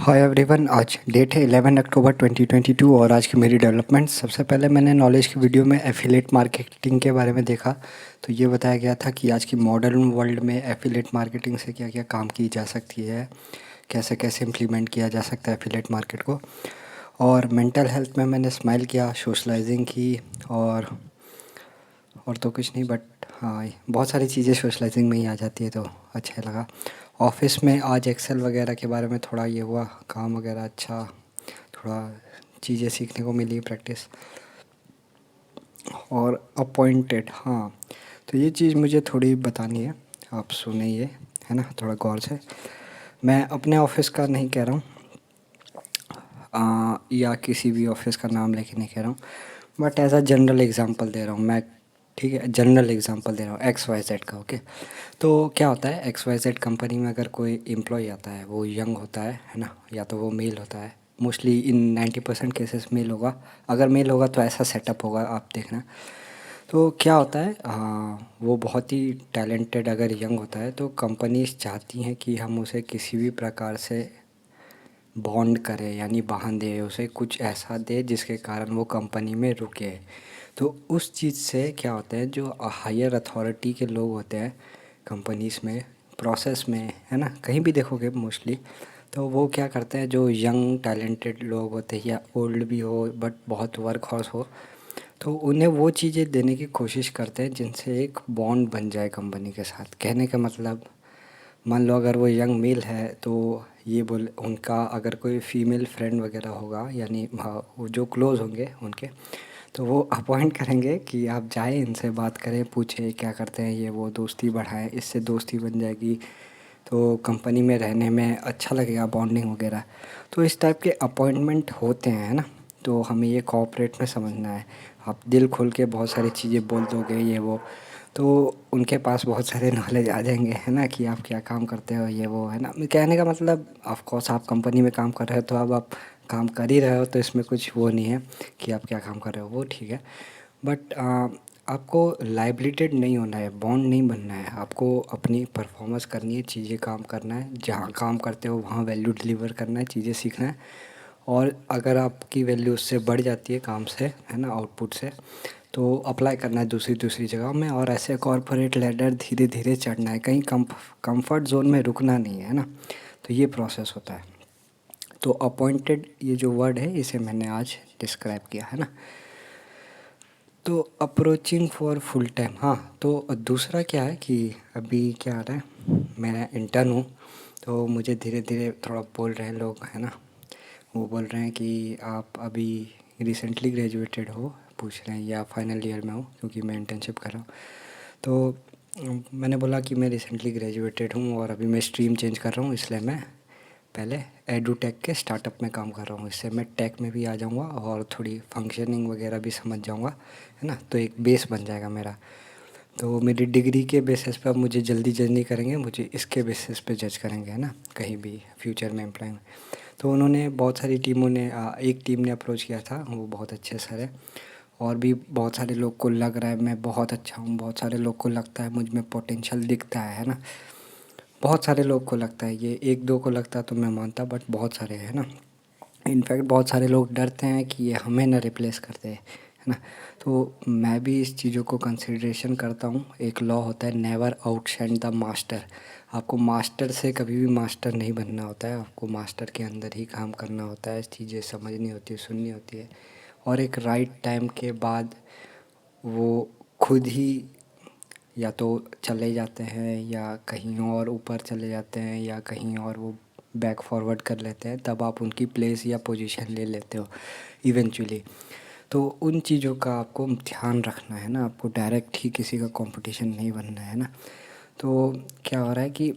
Hi everyone, आज date है 11 अक्टूबर 2022 और आज की मेरी डेवलपमेंट। सबसे पहले मैंने नॉलेज की वीडियो में एफिलेट मार्केटिंग के बारे में देखा। तो ये बताया गया था कि आज की मॉडर्न वर्ल्ड में एफिलेट मार्केटिंग से क्या क्या काम की जा सकती है, कैसे कैसे इम्प्लीमेंट किया जा सकता है एफिलेट मार्केट को। और मेंटल हेल्थ में मैंने स्माइल किया, सोशलाइजिंग की और तो कुछ नहीं, बट हाँ बहुत सारी चीज़ें सोशलाइजिंग में ही आ जाती है, तो अच्छा लगा। ऑफिस में आज एक्सेल वगैरह के बारे में थोड़ा ये हुआ, काम वगैरह अच्छा, थोड़ा चीज़ें सीखने को मिली, प्रैक्टिस। और अपॉइंटेड, हाँ, तो ये चीज़ मुझे थोड़ी बतानी है, आप सुने ये, है ना, थोड़ा गौर से। मैं अपने ऑफिस का नहीं कह रहा हूँ, या किसी भी ऑफिस का नाम लेके नहीं कह रहा हूँ, but as a general example दे रहा हूँ मैं। ठीक है, जनरल एग्जांपल दे रहा हूँ एक्स वाई जेड का। ओके, तो क्या होता है, एक्स वाई जेड कंपनी में अगर कोई एम्प्लॉय आता है, वो यंग होता है ना, या तो वो मेल होता है, मोस्टली इन 90% केसेस मेल होगा। अगर मेल होगा तो ऐसा सेटअप होगा, आप देखना। तो क्या होता है, वो बहुत ही टैलेंटेड अगर यंग होता है तो कंपनीज चाहती हैं कि हम उसे किसी भी प्रकार से बॉन्ड करे, यानी बांधे, उसे कुछ ऐसा दे जिसके कारण वो कंपनी में रुके। तो उस चीज़ से क्या होता है, जो हायर अथॉरिटी के लोग होते हैं कंपनीज़ में, प्रोसेस में, है ना, कहीं भी देखोगे मोस्टली, तो वो क्या करते हैं, जो यंग टैलेंटेड लोग होते हैं या ओल्ड भी हो बट बहुत वर्क हॉर्स हो, तो उन्हें वो चीज़ें देने की कोशिश करते हैं जिनसे एक बॉन्ड बन जाए कंपनी के साथ। कहने का मतलब, मान लो अगर वो यंग मेल है तो ये बोल, उनका अगर कोई फीमेल फ्रेंड वगैरह होगा, यानी हाँ वो जो क्लोज़ होंगे उनके, तो वो अपॉइंट करेंगे कि आप जाएं, इनसे बात करें, पूछें क्या करते हैं ये वो, दोस्ती बढ़ाएं, इससे दोस्ती बन जाएगी तो कंपनी में रहने में अच्छा लगेगा, बॉन्डिंग वगैरह। तो इस टाइप के अपॉइंटमेंट होते हैं, है ना। तो हमें ये कॉर्पोरेट में समझना है। आप दिल खोल के बहुत सारी चीज़ें बोल दोगे ये वो, तो उनके पास बहुत सारे नॉलेज आ जाएंगे, है ना, कि आप क्या काम करते हो ये वो, है ना। कहने का मतलब, ऑफ कोर्स आप कंपनी में काम कर रहे हो तो अब आप काम कर ही रहे हो, तो इसमें कुछ वो नहीं है कि आप क्या काम कर रहे हो, वो ठीक है। बट आपको लाइबिलिटेड नहीं होना है, बॉन्ड नहीं बनना है, आपको अपनी परफॉर्मेंस करनी है, चीज़ें काम करना है, जहाँ काम करते हो वहाँ वैल्यू डिलीवर करना है, चीज़ें सीखना है। और अगर आपकी वैल्यू उससे बढ़ जाती है काम से, है ना, आउटपुट से, तो अप्लाई करना है दूसरी दूसरी जगह में, और ऐसे कॉरपोरेट लैडर धीरे धीरे चढ़ना है, कहीं कंफर्ट जोन में रुकना नहीं है ना। तो ये प्रोसेस होता है। तो अपॉइंटेड ये जो वर्ड है, इसे मैंने आज डिस्क्राइब किया, है ना। तो अप्रोचिंग फॉर फुल टाइम, हाँ, तो दूसरा क्या है कि अभी क्या आ रहा है, मैं इंटर्न हूँ, तो मुझे धीरे धीरे थोड़ा बोल रहे हैं लोग, है ना, वो बोल रहे हैं कि आप अभी रिसेंटली ग्रेजुएटेड हो, पूछ रहे हैं, या फाइनल ईयर में हो, क्योंकि मैं इंटर्नशिप कर रहा हूँ। तो मैंने बोला कि मैं रिसेंटली ग्रेजुएटेड हूँ और अभी मैं स्ट्रीम चेंज कर रहा हूँ, इसलिए मैं पहले एडुटेक के स्टार्टअप में काम कर रहा हूँ। इससे मैं टेक में भी आ जाऊँगा और थोड़ी फंक्शनिंग वगैरह भी समझ जाऊँगा, है ना, तो एक बेस बन जाएगा मेरा। तो मेरी डिग्री के बेसिस पे अब मुझे जल्दी जज नहीं करेंगे, मुझे इसके बेसिस पे जज करेंगे, है ना, कहीं भी फ्यूचर में एम्प्लॉय में। तो उन्होंने बहुत सारी टीमों ने, एक टीम ने अप्रोच किया था, वो बहुत अच्छे सर है, और भी बहुत सारे लोग को लग रहा है मैं बहुत अच्छा हूँ, बहुत सारे लोग को लगता है मुझ में पोटेंशियल दिखता है ना। बहुत सारे लोग को लगता है, ये एक दो को लगता तो मैं मानता, बट बहुत सारे, है ना। इनफैक्ट बहुत सारे लोग डरते हैं कि ये हमें ना रिप्लेस कर दे, है ना। तो मैं भी इस चीज़ों को कंसिडरेशन करता हूँ। एक लॉ होता है, नेवर आउटशाइन द मास्टर। आपको मास्टर से कभी भी मास्टर नहीं बनना होता है, आपको मास्टर के अंदर ही काम करना होता है, चीज़ें समझनी होती है, सुननी होती है, और एक राइट टाइम के बाद वो खुद ही या तो चले जाते हैं या कहीं और ऊपर चले जाते हैं या कहीं और वो बैक फॉरवर्ड कर लेते हैं, तब आप उनकी प्लेस या पोजीशन ले लेते हो इवेंचुअली। तो उन चीज़ों का आपको ध्यान रखना है ना, आपको डायरेक्ट ही किसी का कंपटीशन नहीं बनना है ना। तो क्या हो रहा है कि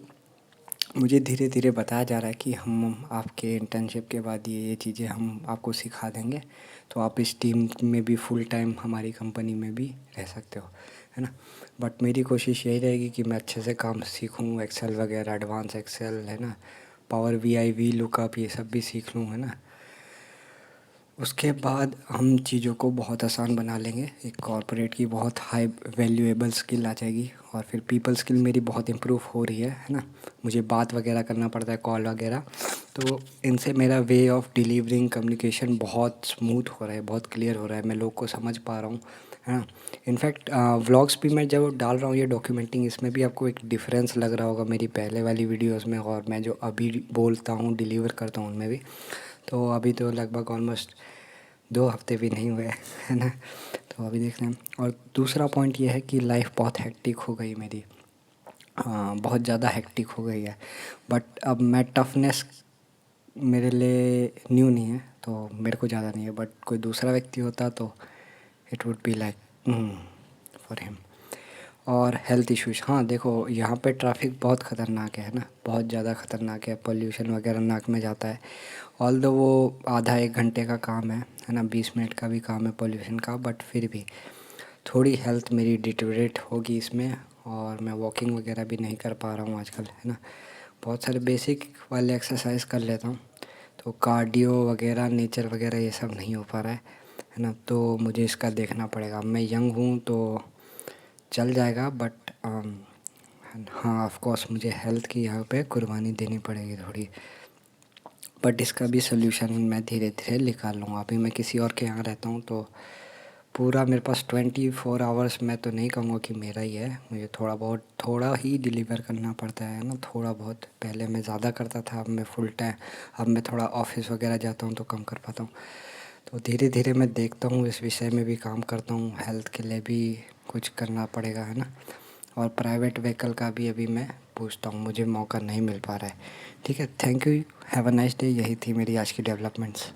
मुझे धीरे धीरे बताया जा रहा है कि हम आपके इंटर्नशिप के बाद ये चीज़ें हम आपको सिखा देंगे, तो आप इस टीम में भी फुल टाइम हमारी कंपनी में भी रह सकते हो, है ना। बट मेरी कोशिश यही रहेगी कि मैं अच्छे से काम सीखूँ, एक्सेल वगैरह, एडवांस एक्सेल, है ना, पावर BI, वी लुकअप, ये सब भी सीख लूँ, है ना। उसके बाद हम चीज़ों को बहुत आसान बना लेंगे, एक कॉर्पोरेट की बहुत हाई वैल्यूएबल स्किल आ जाएगी, और फिर पीपल स्किल मेरी बहुत इम्प्रूव हो रही है ना। मुझे बात वगैरह करना पड़ता है, कॉल वगैरह, तो इनसे मेरा वे ऑफ डिलीवरिंग कम्युनिकेशन बहुत स्मूथ हो रहा है, बहुत क्लियर हो रहा है, मैं लोग को समझ पा रहा हूँ, है ना। इनफैक्ट व्लॉग्स भी मैं जब डाल रहा हूँ ये डॉक्यूमेंटिंग, इसमें भी आपको एक डिफरेंस लग रहा होगा मेरी पहले वाली वीडियोस में और मैं जो अभी बोलता हूँ डिलीवर करता हूँ उनमें भी। तो अभी तो लगभग ऑलमोस्ट 2 हफ्ते भी नहीं हुए है ना। तो अभी देख रहे हैं। और दूसरा पॉइंट ये है कि लाइफ बहुत हेक्टिक हो गई मेरी, हाँ बहुत ज़्यादा हेक्टिक हो गई है। बट अब मैं टफनेस मेरे लिए न्यू नहीं है, तो मेरे को ज़्यादा नहीं है, बट कोई दूसरा व्यक्ति होता तो it would be like for him. और हेल्थ इश्यूज, हाँ देखो यहाँ पे ट्रैफिक बहुत ख़तरनाक है ना, बहुत ज़्यादा ख़तरनाक है, पोल्यूशन वगैरह नाक में जाता है। ऑल्दो वो आधा 1 घंटे का काम है ना, 20 मिनट का भी काम है पोल्यूशन का, बट फिर भी थोड़ी हेल्थ मेरी डिटेरियोरेट होगी इसमें। और मैं वॉकिंग वगैरह भी नहीं कर पा रहा हूँ आजकल, है ना। बहुत सारे बेसिक वाले एक्सरसाइज कर लेता हूँ, तो कार्डियो वगैरह नेचर वगैरह ये सब नहीं हो पा रहा है ना। तो मुझे इसका देखना पड़ेगा। मैं यंग हूँ तो चल जाएगा, बट हाँ ऑफ कोर्स मुझे हेल्थ की यहाँ पे कुर्बानी देनी पड़ेगी थोड़ी। बट इसका भी सोल्यूशन मैं धीरे धीरे निकाल लूँगा। अभी मैं किसी और के यहाँ रहता हूँ, तो पूरा मेरे पास 24 आवर्स मैं तो नहीं कहूँगा कि मेरा ही है, मुझे थोड़ा ही डिलीवर करना पड़ता है ना, थोड़ा बहुत। पहले मैं ज़्यादा करता था, अब मैं फुल टाइम, अब मैं थोड़ा ऑफिस वगैरह जाता हूँ तो कम कर पाता हूँ। तो धीरे धीरे मैं देखता हूँ, इस विषय में भी काम करता हूँ, हेल्थ के लिए भी कुछ करना पड़ेगा, है ना। और प्राइवेट व्हीकल का भी अभी मैं पूछता हूँ, मुझे मौका नहीं मिल पा रहा है। ठीक है, thank you, have a nice day. यही थी मेरी आज की डेवलपमेंट्स।